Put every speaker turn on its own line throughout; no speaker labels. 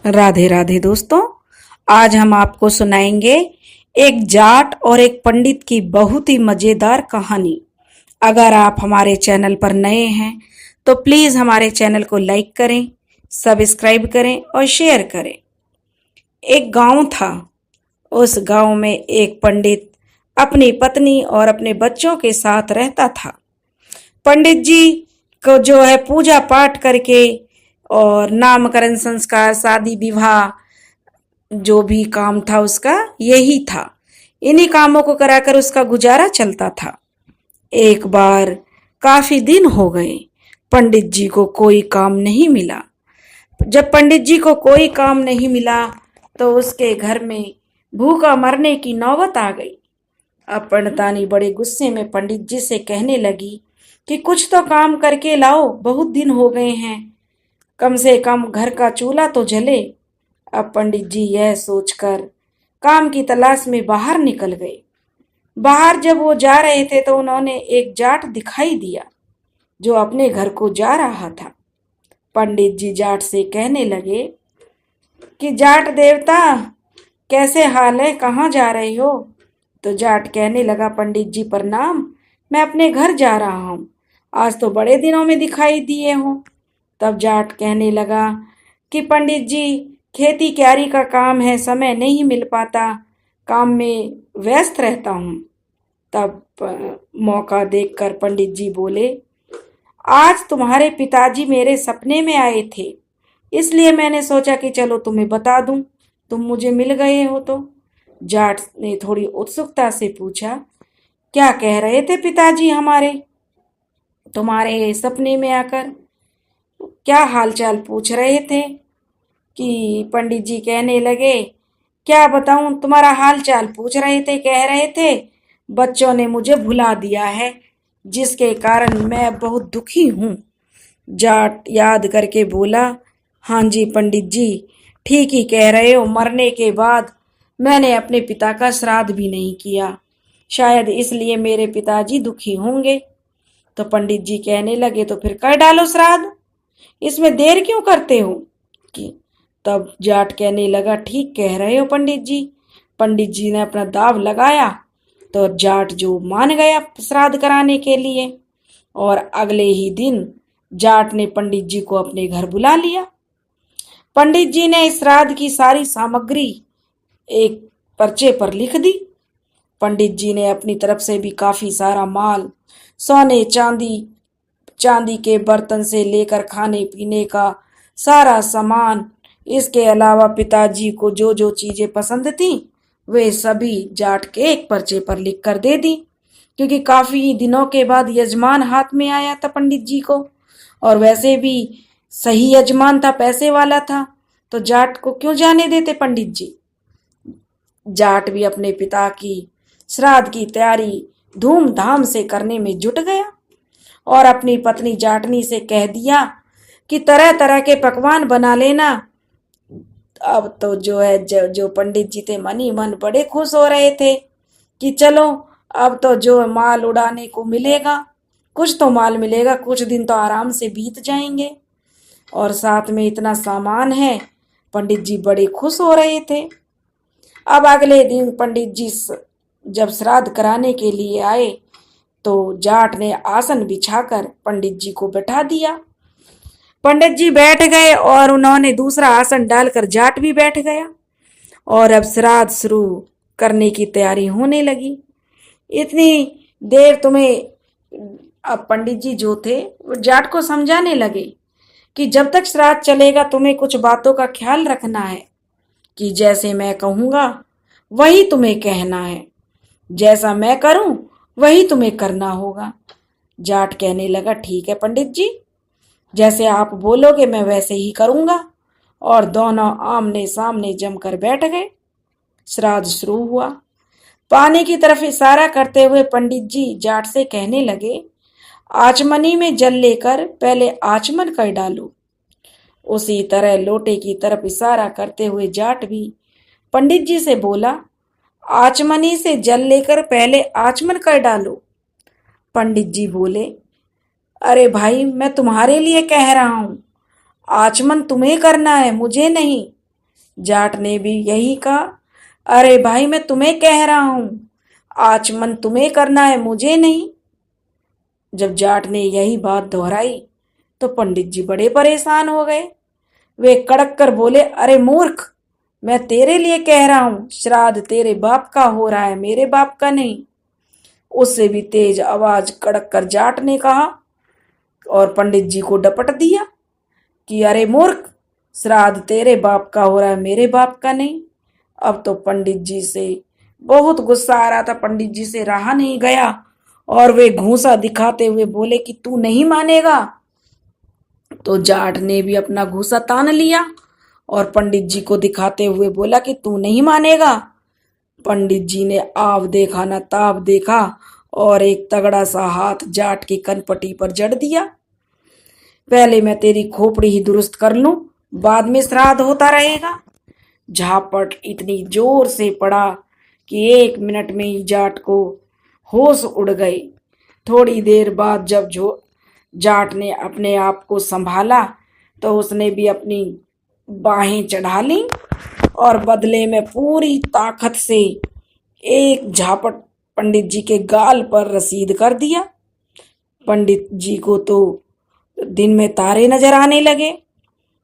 राधे राधे दोस्तों। आज हम आपको सुनाएंगे एक जाट और एक पंडित की बहुत ही मजेदार कहानी। अगर आप हमारे चैनल पर नए हैं तो प्लीज हमारे चैनल को लाइक करें, सब्सक्राइब करें और शेयर करें। एक गांव था। उस गांव में एक पंडित अपनी पत्नी और अपने बच्चों के साथ रहता था। पंडित जी को जो है पूजा पाठ करके और नामकरण संस्कार, शादी विवाह, जो भी काम था उसका यही था। इन्हीं कामों को कराकर उसका गुजारा चलता था। एक बार काफी दिन हो गए, पंडित जी को कोई काम नहीं मिला। जब पंडित जी को कोई काम नहीं मिला तो उसके घर में भूखा मरने की नौबत आ गई। अब पंडितानी बड़े गुस्से में पंडित जी से कहने लगी कि कुछ तो काम करके लाओ, बहुत दिन हो गए हैं, कम से कम घर का चूल्हा तो जले। अब पंडित जी यह सोचकर काम की तलाश में बाहर निकल गए। बाहर जब वो जा रहे थे तो उन्होंने एक जाट दिखाई दिया जो अपने घर को जा रहा था। पंडित जी जाट से कहने लगे कि जाट देवता, कैसे हाल है, कहाँ जा रहे हो? तो जाट कहने लगा, पंडित जी प्रणाम, मैं अपने घर जा रहा हूँ, आज तो बड़े दिनों में दिखाई दिए हो। तब जाट कहने लगा कि पंडित जी, खेती क्यारी का काम है, समय नहीं मिल पाता, काम में व्यस्त रहता हूँ। तब मौका देखकर पंडित जी बोले, आज तुम्हारे पिताजी मेरे सपने में आए थे, इसलिए मैंने सोचा कि चलो तुम्हें बता दूं, तुम मुझे मिल गए हो तो। जाट ने थोड़ी उत्सुकता से पूछा, क्या कह रहे थे पिताजी हमारे तुम्हारे सपने में आकर? क्या हालचाल पूछ रहे थे? कि पंडित जी कहने लगे, क्या बताऊं, तुम्हारा हालचाल पूछ रहे थे, कह रहे थे बच्चों ने मुझे भुला दिया है, जिसके कारण मैं बहुत दुखी हूं। जाट याद करके बोला, हाँ जी पंडित जी, ठीक ही कह रहे हो, मरने के बाद मैंने अपने पिता का श्राद्ध भी नहीं किया, शायद इसलिए मेरे पिताजी दुखी होंगे। तो पंडित जी कहने लगे, तो फिर कर डालो श्राद्ध, इसमें देर क्यों करते हो? कि तब जाट कहने लगा, ठीक कह रहे हो पंडित जी। पंडित जी ने अपना दाव लगाया तो जाट जो मान गया श्राद्ध कराने के लिए, और अगले ही दिन जाट ने पंडित जी को अपने घर बुला लिया। पंडित जी ने श्राद्ध की सारी सामग्री एक पर्चे पर लिख दी। पंडित जी ने अपनी तरफ से भी काफी सारा माल, सोने चांदी, चांदी के बर्तन से लेकर खाने पीने का सारा सामान, इसके अलावा पिताजी को जो जो चीजें पसंद थी वे सभी जाट के एक पर्चे पर लिख कर दे दी। क्योंकि काफी दिनों के बाद यजमान हाथ में आया था पंडित जी को, और वैसे भी सही यजमान था, पैसे वाला था, तो जाट को क्यों जाने देते पंडित जी। जाट भी अपने पिता की श्राद्ध की तैयारी धूमधाम से करने में जुट गया और अपनी पत्नी जाटनी से कह दिया कि तरह तरह के पकवान बना लेना। अब तो जो है जो पंडित जी थे मन ही मन बड़े खुश हो रहे थे कि चलो अब तो जो माल उड़ाने को मिलेगा, कुछ तो माल मिलेगा, कुछ दिन तो आराम से बीत जाएंगे, और साथ में इतना सामान है। पंडित जी बड़े खुश हो रहे थे। अब अगले दिन पंडित जी जब श्राद्ध कराने के लिए आए तो जाट ने आसन बिछाकर पंडित जी को बैठा दिया। पंडित जी बैठ गए और उन्होंने दूसरा आसन डालकर जाट भी बैठ गया, और अब श्राद्ध शुरू करने की तैयारी होने लगी। इतनी देर अब पंडित जी जो थे वो जाट को समझाने लगे कि जब तक श्राद्ध चलेगा तुम्हें कुछ बातों का ख्याल रखना है, कि जैसे मैं कहूँगा वही तुम्हें कहना है, जैसा मैं करूं वही तुम्हें करना होगा। जाट कहने लगा, ठीक है पंडित जी, जैसे आप बोलोगे मैं वैसे ही करूंगा। और दोनों आमने सामने जमकर बैठ गए। श्राद्ध शुरू हुआ। पानी की तरफ इशारा करते हुए पंडित जी जाट से कहने लगे, आचमनी में जल लेकर पहले आचमन कर डालो। उसी तरह लोटे की तरफ इशारा करते हुए जाट भी पंडित जी से बोला, आचमनी से जल लेकर पहले आचमन कर डालो। पंडित जी बोले, अरे भाई, मैं तुम्हारे लिए कह रहा हूं, आचमन तुम्हें करना है, मुझे नहीं। जाट ने भी यही कहा, अरे भाई मैं तुम्हें कह रहा हूं, आचमन तुम्हें करना है, मुझे नहीं। जब जाट ने यही बात दोहराई तो पंडित जी बड़े परेशान हो गए। वे कड़क कर बोले, अरे मूर्ख, मैं तेरे लिए कह रहा हूं, श्राद्ध तेरे बाप का हो रहा है, मेरे बाप का नहीं। उससे भी तेज आवाज कड़क कर जाट ने कहा और पंडित जी को डपट दिया कि अरे मूर्ख, श्राद्ध तेरे बाप का हो रहा है, मेरे बाप का नहीं। अब तो पंडित जी से बहुत गुस्सा आ रहा था, पंडित जी से रहा नहीं गया और वे घूंसा दिखाते हुए बोले कि तू नहीं मानेगा। तो जाट ने भी अपना घूंसा तान लिया और पंडित जी को दिखाते हुए बोला कि तू नहीं मानेगा। पंडित जी ने आव देखा न ताव देखा और एक तगड़ा सा हाथ जाट की कनपटी पर जड़ दिया। पहले मैं तेरी खोपड़ी ही दुरुस्त कर लूं, बाद में श्राद्ध होता रहेगा। झापट इतनी जोर से पड़ा कि 1 मिनट में ही जाट को होश उड़ गए। थोड़ी देर बाद जब जाट ने अपने आप को संभाला तो उसने भी अपनी बाहें चढ़ा ली और बदले में पूरी ताकत से एक झापट पंडित जी के गाल पर रसीद कर दिया। पंडित जी को तो दिन में तारे नजर आने लगे।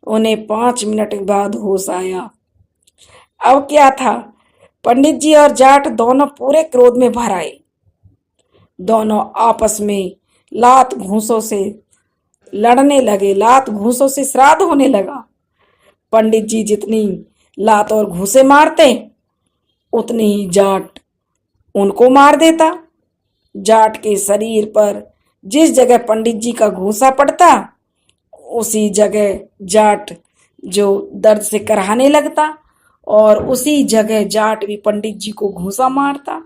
उन्हें 5 मिनट बाद होश आया। अब क्या था, पंडित जी और जाट दोनों पूरे क्रोध में भर आए। दोनों आपस में लात घूंसों से लड़ने लगे, लात घूंसों से श्राद्ध होने लगा। पंडित जी जितनी लात और घूंसे मारते उतनी ही जाट उनको मार देता। जाट के शरीर पर जिस जगह पंडित जी का घूंसा पड़ता उसी जगह जाट जो दर्द से कराहने लगता और उसी जगह जाट भी पंडित जी को घूंसा मारता।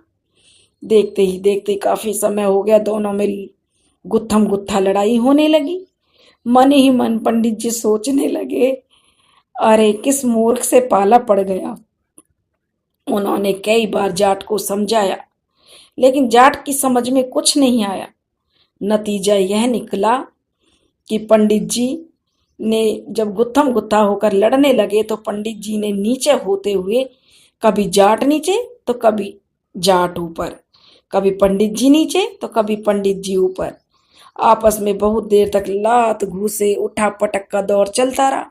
देखते ही देखते काफी समय हो गया, दोनों में गुत्थम गुत्था लड़ाई होने लगी। मन ही मन पंडित जी सोचने लगे, अरे किस मूर्ख से पाला पड़ गया। उन्होंने कई बार जाट को समझाया लेकिन जाट की समझ में कुछ नहीं आया। नतीजा यह निकला कि पंडित जी ने जब गुत्थम गुत्था होकर लड़ने लगे तो पंडित जी ने नीचे होते हुए कभी जाट नीचे तो कभी जाट ऊपर, कभी पंडित जी नीचे तो कभी पंडित जी ऊपर। आपस में बहुत देर तक लात घूसे उठा पटक का दौर चलता रहा।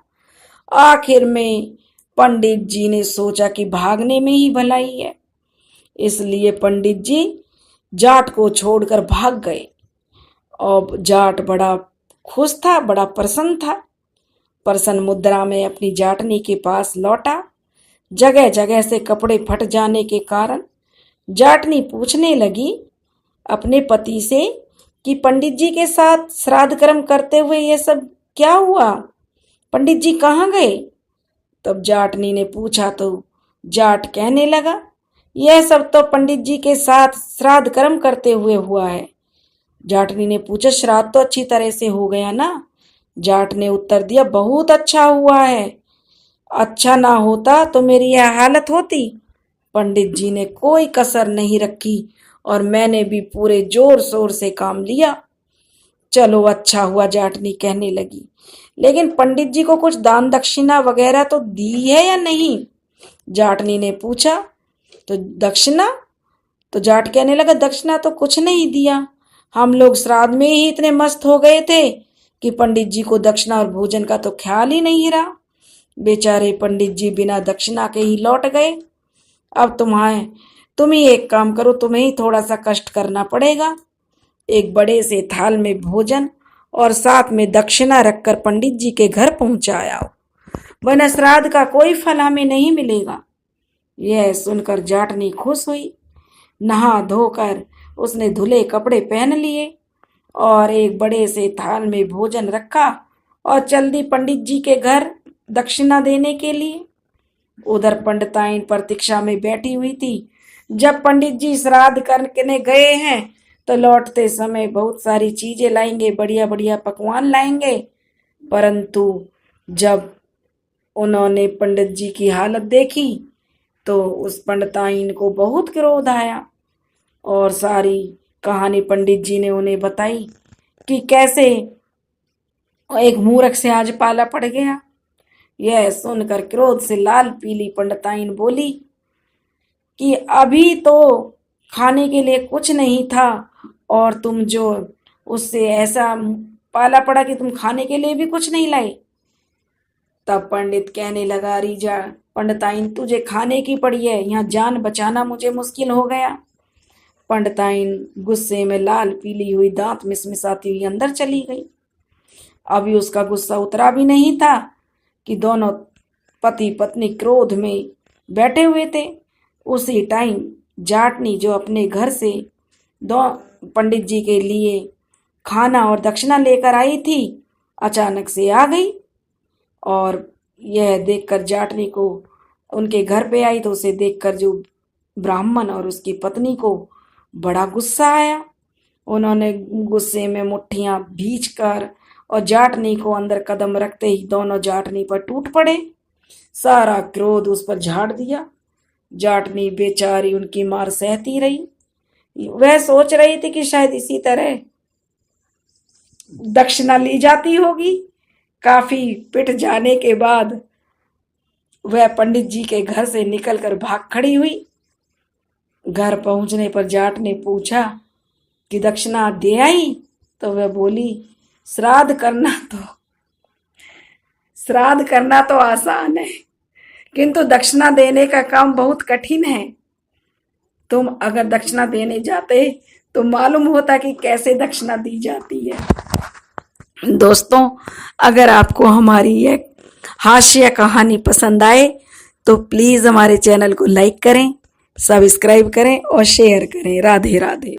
आखिर में पंडित जी ने सोचा कि भागने में ही भलाई है, इसलिए पंडित जी जाट को छोड़कर भाग गए। अब जाट बड़ा खुश था, बड़ा प्रसन्न था। प्रसन्न मुद्रा में अपनी जाटनी के पास लौटा। जगह जगह से कपड़े फट जाने के कारण जाटनी पूछने लगी अपने पति से कि पंडित जी के साथ श्राद्ध कर्म करते हुए ये सब क्या हुआ, पंडित जी कहाँ गए। तब जाटनी ने पूछा तो जाट कहने लगा, यह सब तो पंडित जी के साथ श्राद्ध कर्म करते हुए हुआ है। जाटनी ने पूछा, श्राद्ध तो अच्छी तरह से हो गया ना। जाट ने उत्तर दिया, बहुत अच्छा हुआ है, अच्छा ना होता तो मेरी यह हालत होती। पंडित जी ने कोई कसर नहीं रखी और मैंने भी पूरे जोर शोर से काम लिया। चलो अच्छा हुआ, जाटनी कहने लगी, लेकिन पंडित जी को कुछ दान दक्षिणा वगैरह तो दी है या नहीं। जाटनी ने पूछा तो दक्षिणा, तो जाट कहने लगा, दक्षिणा तो कुछ नहीं दिया, हम लोग श्राद्ध में ही इतने मस्त हो गए थे कि पंडित जी को दक्षिणा और भोजन का तो ख्याल ही नहीं रहा। बेचारे पंडित जी बिना दक्षिणा के ही लौट गए। अब तुम ही एक काम करो, तुम्हें ही थोड़ा सा कष्ट करना पड़ेगा। एक बड़े से थाल में भोजन और साथ में दक्षिणा रखकर पंडित जी के घर पहुंचाया, वरना श्राद्ध का कोई फल हमें नहीं मिलेगा। यह सुनकर जाटनी खुश हुई। नहा धोकर उसने धुले कपड़े पहन लिए और एक बड़े से थाल में भोजन रखा और चल दी पंडित जी के घर दक्षिणा देने के लिए। उधर पंडिताइन प्रतीक्षा में बैठी हुई थी। जब पंडित जी श्राद्ध करने गए हैं तो लौटते समय बहुत सारी चीजें लाएंगे, बढ़िया बढ़िया पकवान लाएंगे, परंतु जब उन्होंने पंडित जी की हालत देखी तो उस पंडिताइन को बहुत क्रोध आया और सारी कहानी पंडित जी ने उन्हें बताई कि कैसे एक मूर्ख से आज पाला पड़ गया। यह सुनकर क्रोध से लाल पीली पंडिताइन बोली कि अभी तो खाने के लिए कुछ नहीं था और तुम जो उससे ऐसा पाला पड़ा कि तुम खाने के लिए भी कुछ नहीं लाई। तब पंडित कहने लगा, रीजा पंडिताइन तुझे खाने की पड़ी है, यहाँ जान बचाना मुझे मुश्किल हो गया। पंडिताइन गुस्से में लाल पीली हुई दांत मिसमिसाती हुई अंदर चली गई। अभी उसका गुस्सा उतरा भी नहीं था कि दोनों पति पत्नी क्रोध में बैठे हुए थे। उसी टाइम जाटनी जो अपने घर से दो पंडित जी के लिए खाना और दक्षिणा लेकर आई थी, अचानक से आ गई और यह देखकर जाटनी को उनके घर पे आई तो उसे देखकर जो ब्राह्मण और उसकी पत्नी को बड़ा गुस्सा आया। उन्होंने गुस्से में मुट्ठियां भींचकर और जाटनी को अंदर कदम रखते ही दोनों जाटनी पर टूट पड़े, सारा क्रोध उस पर झाड़ दिया। जाटनी बेचारी उनकी मार सहती रही। वह सोच रही थी कि शायद इसी तरह दक्षिणा ली जाती होगी। काफी पिट जाने के बाद वह पंडित जी के घर से निकलकर भाग खड़ी हुई। घर पहुंचने पर जाट ने पूछा कि दक्षिणा दे आई? तो वह बोली, श्राद्ध करना तो आसान है, किंतु दक्षिणा देने का काम बहुत कठिन है। तुम अगर दक्षिणा देने जाते तो मालूम होता कि कैसे दक्षिणा दी जाती है। दोस्तों, अगर आपको हमारी यह हास्य कहानी पसंद आए तो प्लीज़ हमारे चैनल को लाइक करें, सब्सक्राइब करें और शेयर करें। राधे राधे।